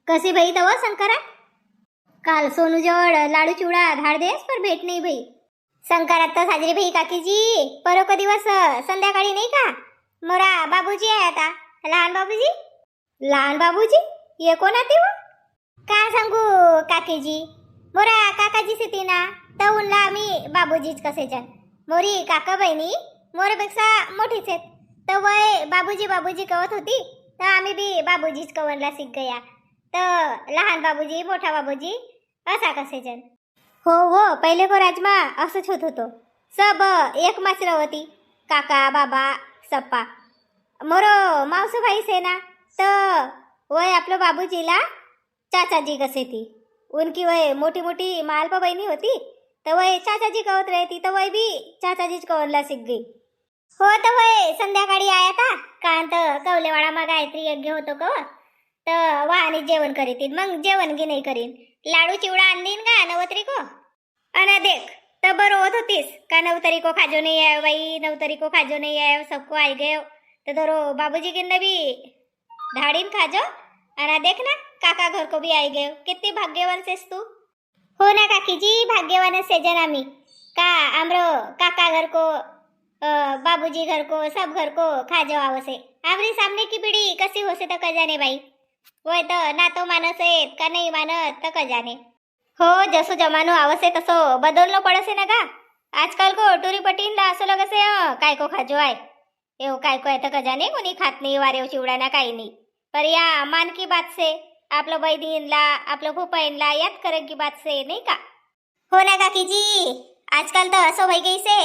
कसे भाई तव शंकरा? काल सोनू जवळ लाडू चिवडा धाड देस पर भेट नाही भाई. शंकरात तर साजरी भाई काकीजी परोक दिवस संध्याकाळी नाही का? मोरा बाबूजी आहे आता. लहान बाबूजी. लहान बाबूजी ये कोण आते हो? काय सांगू काकीजी, मोरा काकाजी सिती ना तर उनला आम्ही बाबूजीच कसेचन. मोरी काका बहिणी मोरापेक्षा मोठीच आहेत. तर वय बाबूजी बाबूजी कवत होती तर आम्ही बी बाबूजीच कवनला शिक गया. तर लहान बाबूजी मोठा बाबूजी असा कसेचन. हो हो, पहिले को राजमा असंच होत होतो. सब एक माचर होती, काका बाबा सप्पा. मोरो मावसो भाई से ना तर वय आपलं बाबूजीला चाचाजी कसे थी. उनकी वय मोठी मोठी मालपा बहिणी होती तर वय चाचाजी कवत रहती तर वय बी चाचाजीच कवनला शिक गई. हो तर वय संध्याकाळी आया था कांत कवलेवाडा मग गायत्री यज्ञ होतो कव तर वाहने जेवण करीतीन. मग जेवण की नाही करीन. लाडू चिवडा आणलीन का नवतरी को? अना देख तर बरो होत होतीस का नवतरी को खाजो नहीं आयो भाई, नवतरी को खाजो नहीं आयो, सबको आई गयो. तो दरो बाबूजी के नबी धाड़ीन खाजो. अना देख ना काका घर को भी आई गयो. कितनी भाग्यवान सेस तू. हो ना काकीजी, भाग्यवान से जन आम्ही का आमरो काका घर को बाबूजी घर को सब घर को खाजो आवसे. आमरी सामने की पीढ़ी कसी होसे तो कजाने भाई. वय तर ना तो मानस आहेत का नाही मानत तर कजाने. हो जसो जमानो आवसे तसो बदलनो पडसे ना का. आजकाल को टुरी पटीन ला असं लगसे काय को खाजो आहे एव काय को आहे तर कजाने कोणी खात नाही वारेव चिवडा ना काही नाही. पर या मान की बात से आपलं बहिणीला आपलं फुपाईनला याद करे की बात से नाही का. हो ना काकीजी, आजकाल तर असं होई गई से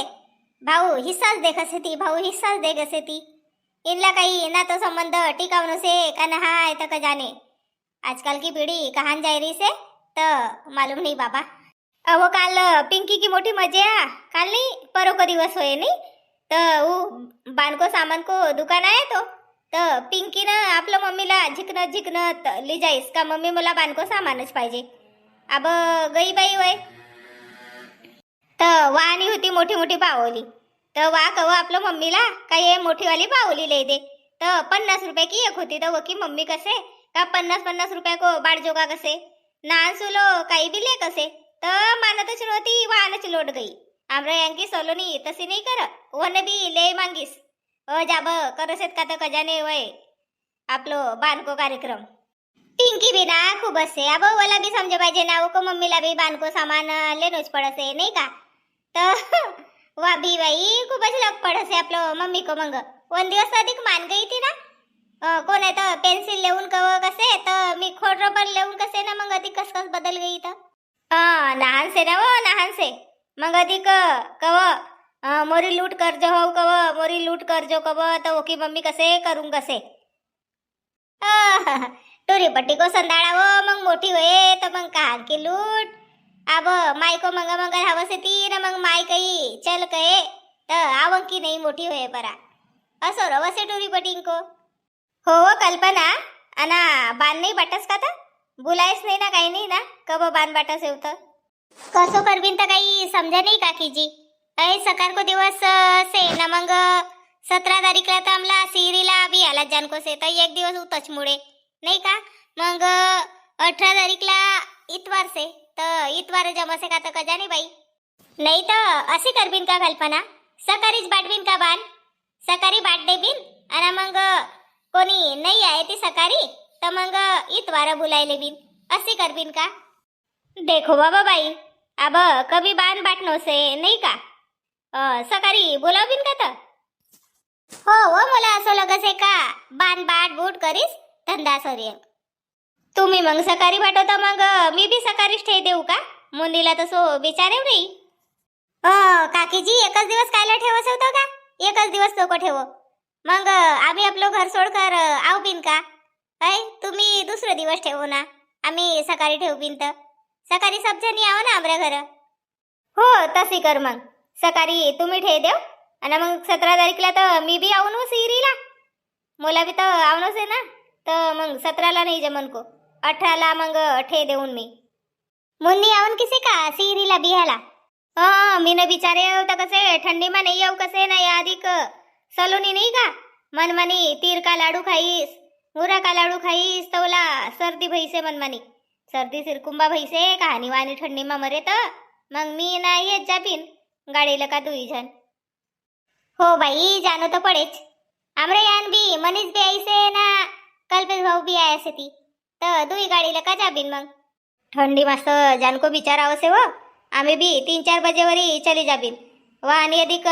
भाऊ हिस्साच देखसे ती, भाऊ हिस्साच देखसे ती. इनला काही ना तो संबंध टिकावनो से का ना हाय तक जाने. आजकल की पीढ़ी कहां जाय रही से तो मालूम नहीं बाबा. अहो काल पिंकी की मोठी मजा काल नहीं परो को दिवस होए नहीं तर वो बानको सामान को दुकान आहे तो पिंकी ना आपलं मम्मीला झिकनत झिकनत ली जाईस का मम्मी मला बानको सामानच पाहिजे. अब गई बाई वय तर वाणी होती मोठी मोठी पावली तर वा कव आपलं मम्मीला काय मोठीवाली पावली ले दे. तर 50 रुपये की एक होती तर वकी मम्मी कसे का 50 रुपये को बाड़ जोगा कसे नान सुलो काही बी ले कसे तर मानतच नव्हती वाहनच लोट गई. आमरा यांकी सलोनी तशी नाही कर वन बी ले मांगीस जाब करसेत का तर कजाने वय आपलो बानको कार्यक्रम. पिंकी भी ना खूप असे. अब वाला भी समझे पाहिजे ना को मम्मीला भी बानको सामान लेनोच पडसे नाही का. तर वा भी बाई खूपच लग पडसे आपलं मम्मी को. मग 1 दिवस अधिक मान गई थी ना. कोण आहे तर पेन्सिल लेऊन कव कसे तर मी खोड रबर लेऊन कसे ना मग अधिक कस कस बदल गई तर लहान से ना वो लहान से मग अधिक कव मोरी लूट कर जो हो कव मोरी लूट कर जो कव तर ओकी मम्मी कसे करून कसे टोरी पट्टी को संदाळावो मग मोठी होये तर मग कहा की लूट. अब माई को मंगा मंगा हवसे ती ना मग माई कही चल कहे तर आवंकी नाही मोठी होये परा असो रवसे टोरी पटिंग को. हो कल्पना अना बान नाही बाटस का तर बुलायस नाही ना काही नाही ना कब बान बाटस येवत कसो करबिन तर काही समजा नाही काकीजी. ऐ सकार को दिवस से ना मग 17 तारीखला तर आमला सिरीला बी आला जानको से तर एक दिवस उतच मुळे नाही का. मग 18 तारीखला इतवार से तर इतवार जमसे का तर कजाने बाई. नाही तर असे करबिन का कल्पना सकाळीच बाटबिन का बान सकाळी बाट देबिन आणि मग कोणी नाही आहे ती सकाळी तर मग इतवार बुलायले बिन असे करबिन का. देखो बाबा बाई अब कभी बान बाटनो से नाही का सकाळी बोलावबिन का तर. हो हो मला असं लगसे का बान बाट बूट करीस धंदा सरिय. तुम्ही मग सकाळी पाठवता मग मी बी सकाळीच ठे देऊ का मुंदीला तसो बिचारेव नाही. काकीजी एकच दिवस कायला ठेवस होतं का एकच दिवस तो को ठेवो मग आम्ही आपलं घर सोडकर आव बिन का. ऐ तुम्ही दुसरे दिवस ठेवू ना आम्ही सकाळी ठेवू बिन तर सकाळी सब जणी आव ना आमऱ्या घर. हो तशी कर मग सकाळी तुम्ही ठे देव आणि मग 17 तारीखला तर मी बी आवनो सिरीला मला बी तर आवनोच आहे ना तर मग 17ला नाही जमन को 18ला मग ठे देऊन मी मुन्नी आवून किसे का सिरीला बिहाला. मी न बिचारे तर कसे ठंडी में नहीं आव कसे ना यादिक सलोनी नहीं का मनमानी तीर का लाडू खाईस मुरा का लाडू खाईस तवला सर्दी सर्दी भैसे मनमानी सर्दी सिरकुंबा भैसे कहानी वानी ठंडी में मरे तो मग मी ना येत जाबीन गाडीला का दुई जण. हो बाई जानो तो पडेच. आमरे यान बी मनीष बी ऐसे ना कल्पेश भाऊ बी आया से ती तर दुई गाडीला का जाबीन मग. ठंडी मस्त जानको बिचाराव से हो. आम्ही बी 3-4 बजेवरी चली जाबीन. वा आणि अधिक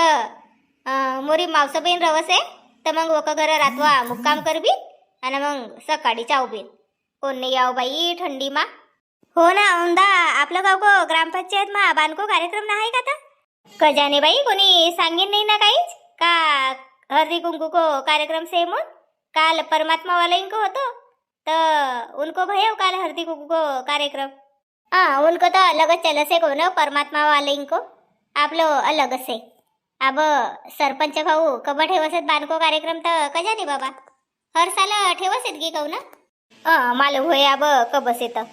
मोरी मावसा बहीण रवसे तर मग वक घर रातवा मुक्काम करबीन आणि मग सकाळी चावबीन. कोण नाही याव बाई थंडी मा. हो ना औंदा आपलं गाव को ग्रामपंचायत मा बांधको कार्यक्रम नाही का आता. कजाने बाई कोणी सांगेन नाही ना काहीच का हळदी कुंकू को कार्यक्रम से मुन काल परमात्मा वाला इनको होतो तो उनको भयो काल हळदी कुंकू को कार्यक्रम. उनको तो अलग चल से को न परमात्मा वाले इनको आपलो अलग से. अब सरपंच भाऊ कब ठेवसत बांधको कार्यक्रम तर कजाने बाबा हर साल ठेवसत गी कहू ना. मालूम होय अब कब से तर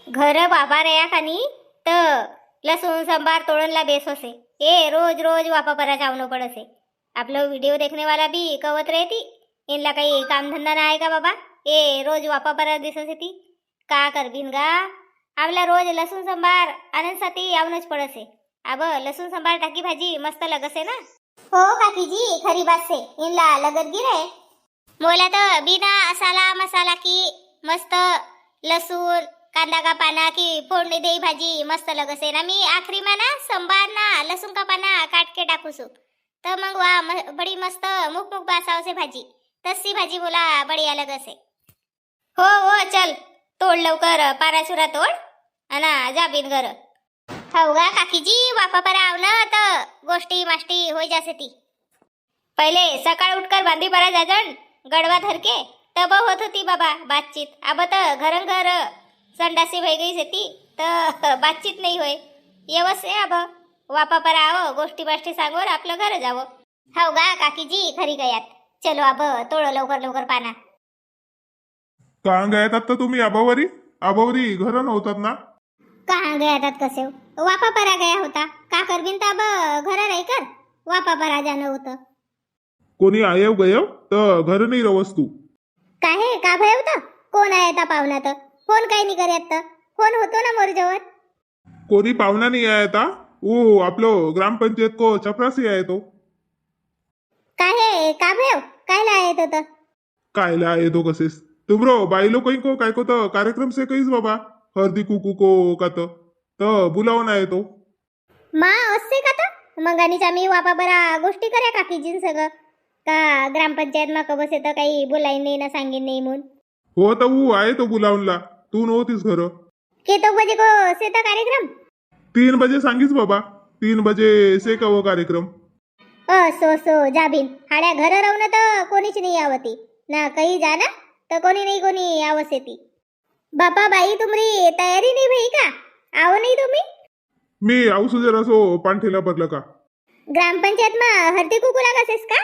घर बाबा रया खानी तर लसूण संभार तोड़नला बेस होसे. ए रोज रोज वापा परा जावनो पड़से. आपलो वीडियो देखने वाला भी कवत रहती इनला काही काम धंदा नाही का बाबा. ए रोज वापा परा दिसत ती का करबीन गा. आमला रोज लसूण संभार आनंदसाठी यावनच पडसे. अब लसूण संभार टाकी भाजी मस्त लगसे ना. हो काकीजी खरी बात से इनला लगत गिरे. मोला तर बिना असाला मसाला की मस्त लसूण कांदा का पाना की फोडणी देई भाजी मस्त लगसे ना. मी आखरी में ना संभार ना लसूण का पाना काट के टाकूसू तर मग वा बड़ी मस्त मुख मुख बासाव से भाजी तस्सी भाजी बोला बढ़िया लगसे. हो हो चल तोड लवकर पाराचुरा तोड अना जाबीन घर. हो गा काकीजी वापा पर आव ना तर गोष्टी माष्टी हो जासे ती. पहिले सकाळ उठकर बांधी परा जाजन गडवा धर के तब होत होती बाबा बातचीत. अब तर घरं घर संडासी भई गई से ती तर बातचीत नाही होय. येवस आहे अब वापा पर आव गोष्टी बाष्टी सांगोर आपलं घर जावं. हो गा काकीजी खरी गयात. चलो अब तोडो लवकर लवकर पाना. का गयात आता तुम्ही आबावरी आबावरी घर नव्हतात ना. कहाँ गया था कसे वापा परा गया होता का करबीन तब घर नाही कर वापा परा जाणं होतं. कोणी आयव गयव तर घर नाही रवस तू. काहे का भय होतं. कोण आहे ता पाहुणा तर फोन काही नाही करत तर फोन होतो ना मोर जवळ. कोणी पाहुणा नाही आहे आता. ओ आपलो ग्रामपंचायत को चपरासी आहे तो. काहे का भय कायला आहे तर कायला आहे तो कसेस तुमरो बाई लोक को काय को तो कार्यक्रम से कहीच बाबा हळदी कुकू को का तो बुलावून आहे तो. मा असते का तर मग आणि आम्ही वापा बरा गोष्टी कऱ्या काकीजीन सगळं का ग्रामपंचायत मा कबस येतं काही बोलाईन नाही ना सांगेन नाही म्हणून. हो तर ऊ आहे तो बुलावूनला तू नव्हतीस घर. केतो बजे को सेता कार्यक्रम 3 बजे सांगीस बाबा 3 बजे से का वो कार्यक्रम. सो जाबीन हाड्या घर राहून तर कोणीच नाही आवती ना काही जाना तर कोणी नाही कोणी आवस येती. बापा बाई तुमरी तयारी नाही भई का आव नाही तुम्ही. मी आऊ जरा सो पांठेला भरलं का. ग्रामपंचायत मा हळदी कुकू लागसेस का.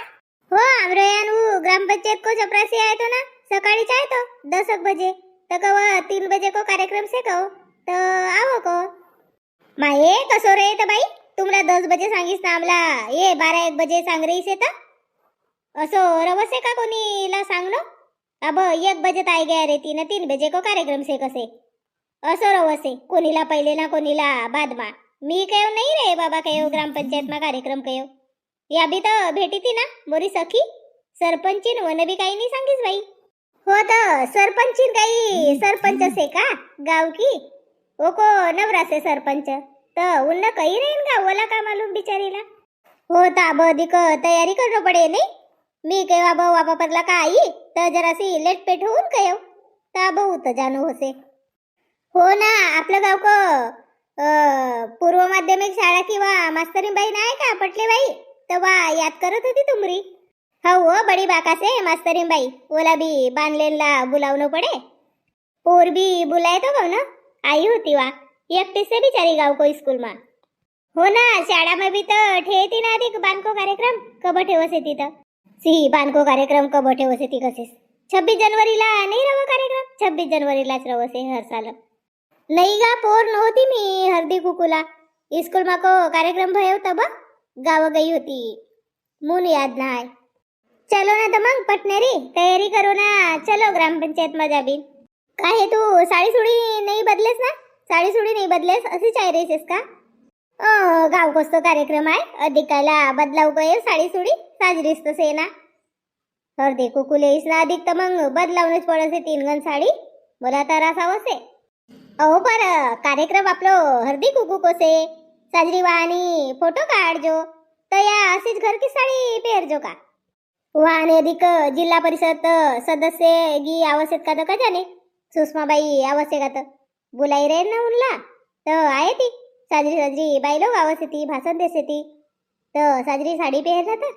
हो आमरयानू ग्रामपंचायत को चपरासी आए तो ना सकाळी चाहे तो 10 बजे तर कव 3 बजे को कार्यक्रम से कहो तर आवो को. माये कसो रे तर बाई तुमला 10 बजे सांगीस ना आमला ये 12-1 बजे सांग रही से तर असो रवसे का कोणी ला सांगनो. अब 1 बजे ताई गया रहती ना 3 बजे को कार्यक्रम से कसे असो रवसे कोणीला पहिले ना कोणीला बाद मा. मी कहो नहीं रे बाबा कहो ग्रामपंचायत मा कार्यक्रम कहो या भी तो भेटी थी ना मोरी सखी सरपंचीन वन भी काही नाही सांगीस बाई. हो तर सरपंचीन काही सरपंच से का गाव की वो को नवरा से सरपंच तर उन्न काही रहेन गाव वाला का मालूम बिचारीला. हो तर अब अधिक तयारी करनो पडे नाही. मी केव्हा भाऊ वापा परला का आई तर जरासी लेट पेट होऊन कहो तर बहुत जानो होसे. हो ना आपलं गाव को पूर्व माध्यमिक शाळा किंवा मास्तरीन बाई नाही का पटले बाई तेव्हा याद करत होती तुमरी. हो बडी बाका से मास्तरीन बाई ओला भी बांधलेला बुलावनो पडे. पोर भी बुलाए तो भाऊ ना आई होती वा एकटी से बिचारी गाव को स्कूल मा. हो ना शाळा में भी तो ठेती ना अधिक बांधको कार्यक्रम कब ठेवसे ती तर सी बांधको कार्यक्रम कब ठेवसे ती कसेस 26 जनवरीला नाही रव कार्यक्रम. 26 जनवरीलाच रवसे हर साल. नाही गा पोर नव्हती मी हळदी कुकूला स्कूल मा को कार्यक्रम भयो तब गाव गई होती मुन याद नाही. चलो ना तर मग पटनेरी तयारी करो ना चलो ग्रामपंचायत मा जाबीन. काय हे, तू साडी सुडी नाही बदलेस ना? साडी सुडी नाही बदलेस अशीच आहे रेसेस का? गाव कसतो कार्यक्रम आहे, अधिकाला बदलाव गये साडी सुडी साजरीस तसे ना. हळदी कुकू लेईस ना अधिक तर मग बदलावणच पडसे 3 गण साडी. मला तर असावसे. अहो पर कार्यक्रम आपलो हळदी कुकू कोसे साजरी वाहनी फोटो काढजो तर या अशीच घर की साडी पेरजो का? वाहने अधिक जिल्हा परिषद सदस्य गी आवश्यक का तर का जाने सुषमाबाई आवश्यक का तर बुलाई रे ना उनला तर आहे ती साजरी साजरी बाई लोक आवश्यक ती भाषण देसे ती तर साजरी साडी पेरतात.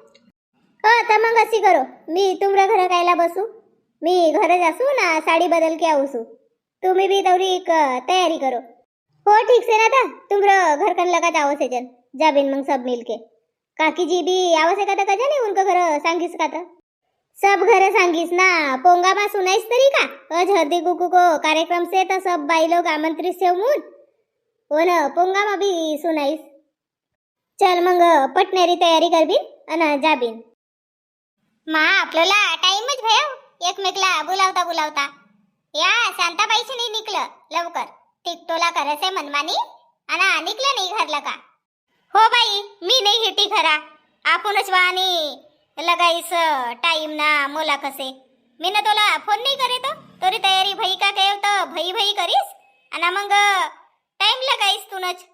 तर मग अशी करो, मी तुमरा घर कायला बसू, मी घरच असू ना साडी बदल के आऊसू. तुम्ही भी तवरी तयारी करो. हो ठीक से ना था तुमरा घर कन लगा जाओ से जन जाबिन मग सब मिलके. काकी जी भी आवश्यक का जाने उनका घर सांगिस का था सब घर सांगिस ना. पोंगा मा सुनाइस तरी का आज हल्दी कुकू को कार्यक्रम से तो सब बाई लोग आमंत्रित से मुन हो ना पोंगा मा भी सुनाइस. चल मग पटनेरी तयारी करबीन अन जाबीन. मा आपल्याला टाइमच भयो एकमेकला बोलावता बोलावता. या शांताबाईची नाही निकलं लवकर टिकटोला करसे मनमानी आणि निकलं नाही घरला का? हो बाई मी नाही हिटी खरा आपणच वाणी लगाईस टाइम ना मोला कसे. मी ना तोला फोन नाही करे तो तरी तयारी भई का केव तर भई भई करीस आणि मग टाइम लगाईस तुनच.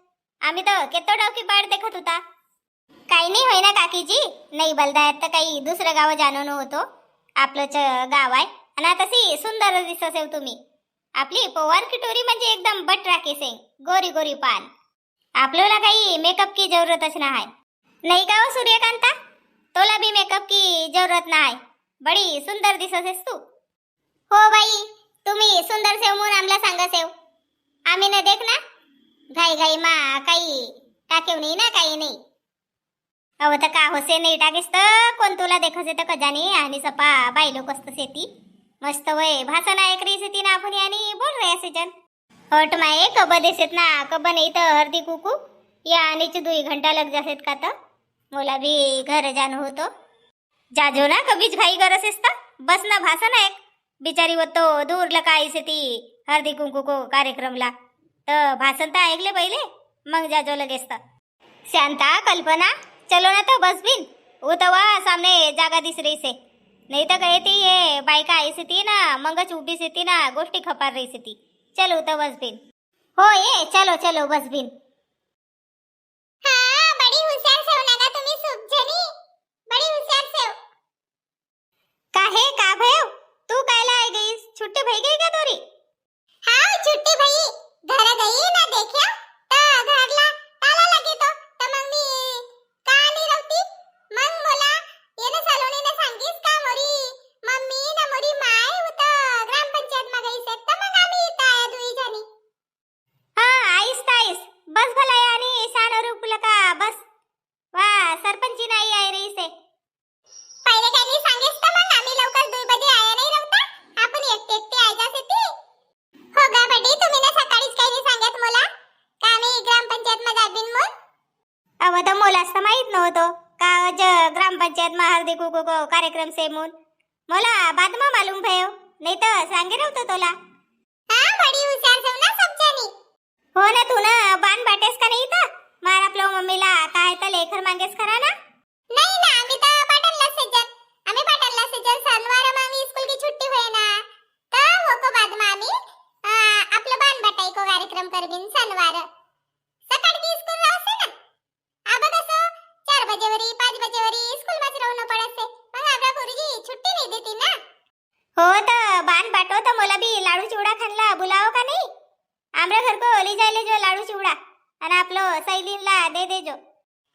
आम्ही तर केतो डाव की बाड देखत होता. काही नाही होय ना काकीजी, नाही बलदायत तर काही दुसरं गाव जाणून होतो. आपलंच गाव आहे आणि तशी सुंदर दिसत तुम्ही. आपली पोवार किटोरी म्हणजे एकदम बट राखी सिंग गोरी गोरी पान. आपल्याला काही मेकअप की जरूरतच नाही. नाही का हो सूर्यकांता, तोला भी मेकअप की जरूरत नाही. बडी सुंदर दिसतेस तू. हो बाई तुम्ही सुंदर सेव म्हणून आम्हाला सांगा सेव. आम्ही न देख ना घाई घाई मा काही टाकेव नाही ना काही नाही. अव तर का होसे नाही टाकेस तर कोण तुला देखसे तर कजानी आणि सपा बाई लोक असत सेती मस्त वय भाषण ऐकरी सेती ना आपण आणि बोल रे असे जन. हट माये कब देसेत ना कब नाही तर हळदी कुकू या आनेचे 2 घंटा लग जासेत का तर मला भी घर जाणं होतो. जाजो ना कबीच घाई करसेस तर बस ना भाषण ऐक. बिचारी वो तो दूर लकाई से ती हळदी कुंकू को कार्यक्रमला तर भाषण तर ऐकले पहिले मग जाजो लगेच तर. शांता कल्पना चलो ना तो बस बिन वो तो वहाँ सामने जागा दिस रही से. नहीं तो गए थी ये बाइका आई से थी ना मंगच उभी से थी ना गोष्टी खपार रही से थी. चलो तो बस बिन. हो ये चलो चलो बस बिन. हाँ बड़ी होशियार सेव लगा तुम्ही सब जनी बड़ी होशियार सेव. काहे का भयो तू कायला आई गईस छुट्टी भई गई का तोरी? हाँ छुट्टी भई घर गई ना देखिया ता घरला ताला लगे तो मग मी का नाही रहती. मग मला येने सलोनी ने सांगीस का मोरी मम्मी ना मोरी माय होता ग्रामपंचायत मा गई से तर मग आम्ही इथं आया दुई जणी. हाँ आईस बस भला यानी शान रूपला का बस वा सरपंची नाही आई रही से. पहिले काही नाही सांगीस तर मग आम्ही लवकर 2 बजे आया नाही रहता आपण एकटे एकटे आय जासे ती. हो गा बडी तुम्ही ना सकाळीच काही नाही सांगत मला का आम्ही ग्रामपंचायत मा जाबीन मग. अव तर मोलाच तर माहित नव्हतो का आज ग्रामपंचायत मा हळदी कुकू को कार्यक्रम से मून मला बाद मा मालूम भयो नाही तर सांगे नव्हतो तोला. हां बडी हुशार सेव ना सब जणी. हो ना तू ना बाण बाटेस का नाही तर मार आपल्या मम्मीला काय तर लेखर मागेस खरा ना. नाही ना आम्ही तर पाटणला सेजन आम्ही पाटणला सेजन शनिवार मा आम्ही स्कूल की छुट्टी होय ना तर वो को बाद मा आम्ही आपलं बाण बाटाई को कार्यक्रम करबिन शनिवार सकाळ की स्कूल राहते ना. आबा कसं 4 बजेवरी 5 बजेवरी स्कूल मध्ये राहणं पडते मग आपला गुरुजी छुट्टी नाही देती ना. हो तर बाण बाटो तर मला भी लाडू चिवडा खानला बुलाओ का नाही. आमरा घर को ले जायले जो लाडू चिवडा आणि आपलं सैलीनला दे दे जो.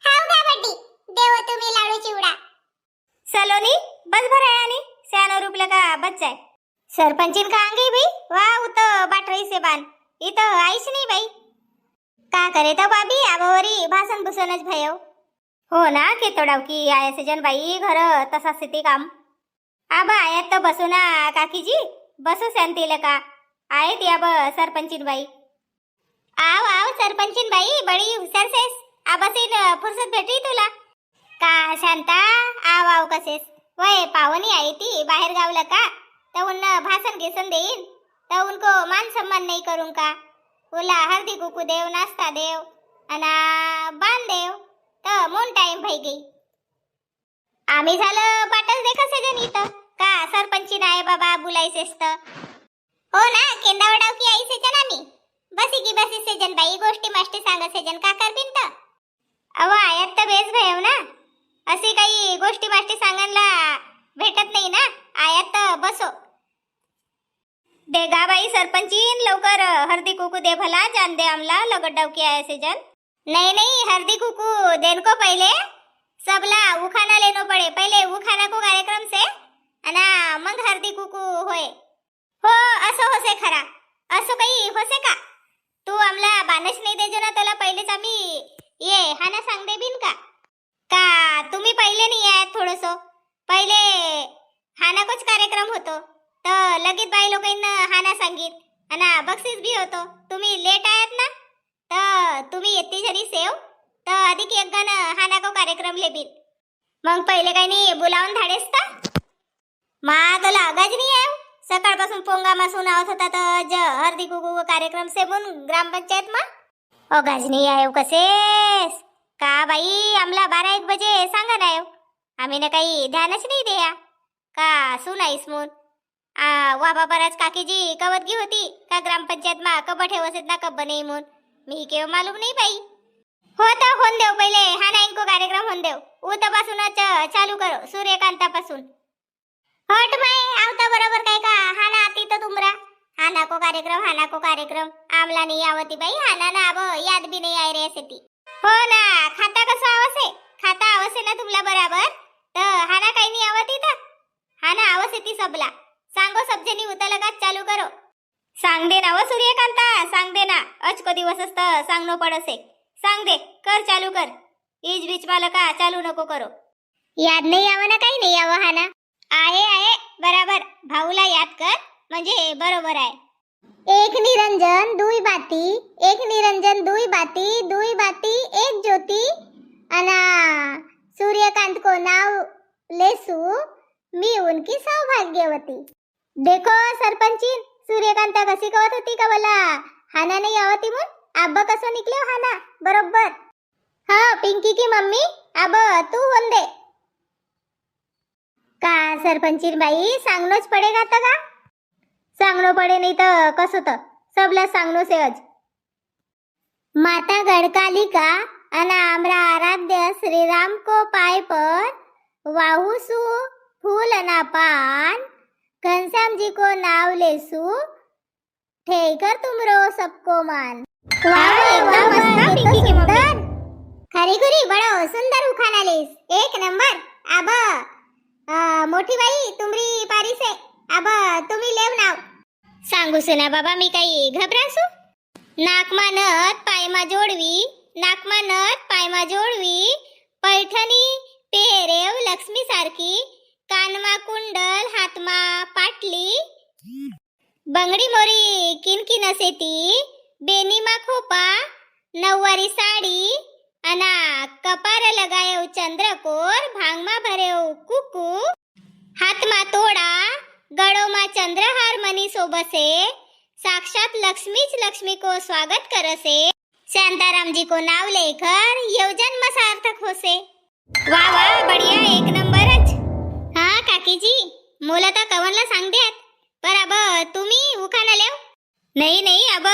हाव का बड्डी देव तुम्ही लाडू चिवडा. सलोनी बस भरायानी शान रूपला का बच्चा सरपंचीन का आंगी भी वा उत बाट रही से बान इथं आईच नाही बाई. का करे तर बाबी आबावरी भाषण भूषणच भयो. हो ना के तोडाव की आया से जन बाई घर तसा स्थिती काम. आबा आयात तर बसू ना काकीजी बसू शांतीला का आहेत या ब सरपंचीन बाई. आव आव सरपंचीन बाई बडी हुशार सेस आबासीन फुर्सत भेटी तुला. का शांता आव आव कसेस वय पावनी आई ती बाहेर गावला का तर उन्न भाषण घेसन देईन तो उनको मान सम्मान नहीं करूँ का? बोला हल्दी कुकू देव, नाश्ता देव अना बांध देव तर मोन टाइम भाई गई. आम्ही झालं पाटच देखा सजन इथं का सरपंची नाही बाबा बोलायचेस तर. हो ना केंदावडाव की आई सेजन आम्ही बसी की बसी सेजन बाई गोष्टी माष्टी सांग सेजन का कर बिनत. अव आयात तर बेस भयव ना असे काही गोष्टी माष्टी सांगायला भेटत नाही ना. आयात तर बसो दे गा बाई सरपंचीन लवकर हळदी कुकू दे भला जान दे आमला लगट डावकी आहे सेजन. नहीं नहीं हल्दी कुकू देन को पहले सबला उखाना लेनो पड़े. पहले उखाना को कार्यक्रम से अना मग हळदी कुकू होय. हो असं होसे खरा असं काही होसे का? तू आमला बानच नाही देजो ना त्याला पहिलेच आम्ही ये हाना सांग दे बिन का तुम्ही पहिले नाही आहे थोडस पहिले हाना कोच कार्यक्रम होतो तर लगेच बाई लोकांना हाना सांगित अना बक्षीस भी होतो. तुम्ही लेट आहेत ना तर तुम्ही येते जरी सेव तर अधिक एक गण हाना को कार्यक्रम लेबिन मग पहिले काही नाही बोलावून धाडेस तर मा तुला अगाज नाही आहे. सकाळपासून पोंगा मासून आवत होता तर हळदी कुकू कार्यक्रम सेबून ग्रामपंचायत मा अगाज नाही आहे कसेस का बाई आमला 12-1 बजे सांगा ना आम्ही ना काही ध्यानच नाही द्या का सुनाईस मून वाबा बराच काकीजी कवतगी होती का ग्रामपंचायत मा कब ठेवसेत ना कब नाही मून मी केव मालूम नाही बाई. हो तर होन देव पहिले हाना इंको कार्यक्रम होन देव उद्यापासूनच चालू करो सूर्यकांतापासून. हट माय आवता बरोबर काय का हाना आती तर तुमरा हाना को कार्यक्रम आमला नाही आवती बाई. हाना ना अब याद भी नहीं आई रे ती. हो ना खाता कसं आवसे खाता आवसे ना तुमला बराबर तर हाना काही नाही आवती तर हाना आवसे ती सबला सांगो सबजनी उतलगात चालू करो. सांग दे ना व सूर्यकांता सांग दे ना अचको दिवस असत सांगनो पडसे. सांग दे कर चालू कर इज बीच मला का चालू नको करो. याद नाही आव ना काही नाही आव हाना आहे बराबर भाऊला याद कर म्हणजे बरोबर आहे. एक निरंजन दुई बाती एक निरंजन दुई बाती एक ज्योति अना सूर्यकांत को नाव लेसू मी उनकी सौभाग्यवती. देखो सरपंची सूर्यकांता कशी कवत होती का मला हाना नाही आवती म्हणून अब कसं निकले हाना बरोबर. हाँ पिंकी की मम्मी अब तू वंदे का सरपंची बाई सांगनोच पडेगा तर का सांगनो पडे नहीं तर कसं तर सबला सांगनो से आज. माता गढ़कालिका अना आमरा आराध्य श्री राम को पाय पर वाहुसु फूल अना पान घनश्याम जी को नाव लेसु ठेकर तुमरो सबको मान. खरी खुरी बड़ो सुंदर उखाना लेस एक नंबर. अब मोठी बाई तुमरी पारी से अब तुम्ही लेव नाव सांगू से ना बाबा मी काही घबरासू. नाकमा नथ पायमा जोडवी पैठणी पेरेव लक्ष्मी सारखी कानमा कुंडल हातमा पाटली बंगडी मोरी किनकी नसेती बेनीमा खोपा नववारी साडी अना कपार लगायो चंद्रकोर भांगमा भरेव कुकू हातमा तोडा गळोमा चंद्रहार मनी सोबसे साक्षात लक्ष्मी को स्वागत करसे शांताराम जी को नाव लेकर योजन में सार्थक होसे. वाह वाह बढ़िया एक नंबरच. हाँ काकी जी मोला तर कवनला सांग द्यात पर अब तुम्ही उखाना लेव. नहीं अब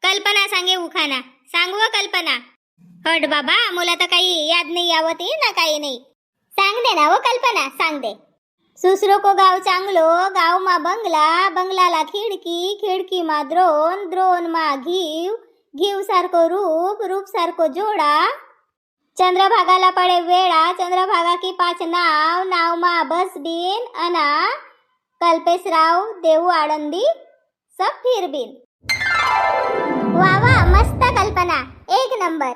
कल्पना सांगे उखाना सांगू कल्पना. हट बाबा मोला तर काही याद नहीं आवती ना काही नहीं. सांग दे ना वो कल्पना सांग दे. सुसरो को गाव चांगलो गाव मा बंगलाला खिडकी मा द्रोण मा घीव सारको रूप सारको जोडा चंद्रभागाला पडे वेळा चंद्रभागा की 5 नाव मा बसबीन अना कल्पेशराव देऊ आळंदी सब फिरबीन. वा वा मस्त कल्पना एक नंबर.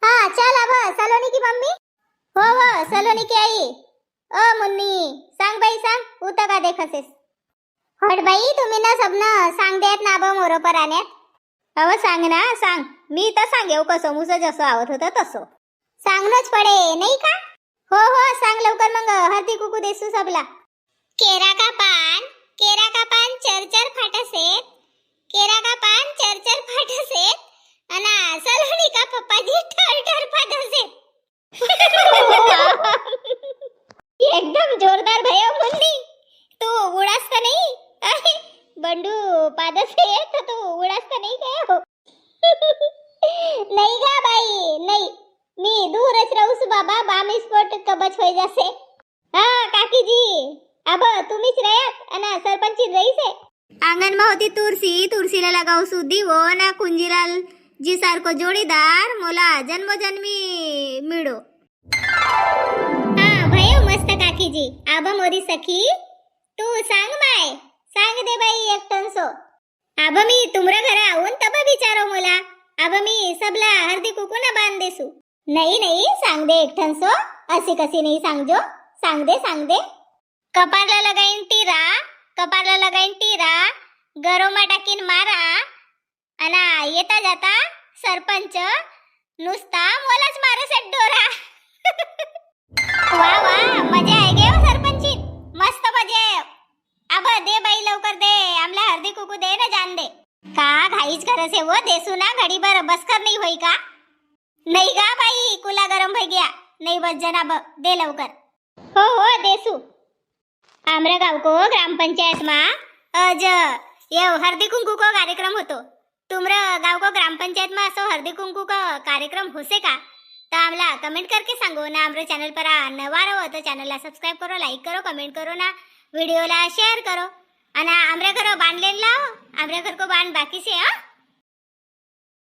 हाँ चल अब सलोनी की मम्मी. हो सलोनी की आई ओ मुन्नी सांग बाई सांग उत का देखसेस. हट बाई तुम्ही ना सबना सांग देत ना बा मोरो पराण्यात. अव सांग ना सांग मी तर सांगेव कसं मुस जसं आवत होतं तसं सांगणंच पडे नाही का. हो सांग लवकर मग हळदी कुकू देसू सबला. केरा का पान चर फाटसे आदत है तो तू उडास तर नाही काय हो नाही गा बाई नाही मी दूरच राहूस बाबा बाम स्पॉट कबच होई जासे हा काकीजी अब तुम्हीच रयात आणि सरपंची रईस आहे आंगणમાં होती तुळशीला लगाव सुद्धी वो ना कुंजीलाल जी सारखो जोडीदार मोला जन्मोजन्मी मिळो हा भयो मस्त काकीजी आबा मोरी सखी तू सांग माय सांग दे बाई एकटन सो आबा मी तुमरा घरा आऊन तब विचारो मोला आबा मी सबला हळदी कुकू ना बांध देसू नाही नाही सांग दे एकटन सो अशी कशी नाही सांग दे कपारला लगाईन टीरा गरोमा टाकीन मारा अना येता जाता सरपंच नुसता मोलाच मारस डोरा वा वा मजा आहे गे सरपंची मस्त मजा आहे अब दे बाई लवकर दे आमला हळदी कुकू दे ना जान दे का घाईच करस है वो देसू ना घडी भर बसकर नहीं होई का नहीं गा बाई कुला गरम भई गया नहीं बस जनाब दे लवकर हो देसू आमरा गाव को ग्रामपंचायत मा अज ये हळदी कुंकू को कार्यक्रम होतो तुमरा गाव को ग्रामपंचायत में असो हळदी कुंकू का कार्यक्रम होसे का तो आमला कमेंट करके सांगो ना आमरे चैनल पर नवा रहो तो चैनल ला सब्सक्राइब करो लाइक करो कमेंट करो ना वीडियो ला शेयर करो आणि आमरे घर बांधलेला लाव आमरे घर को बांध बाकी से हाँ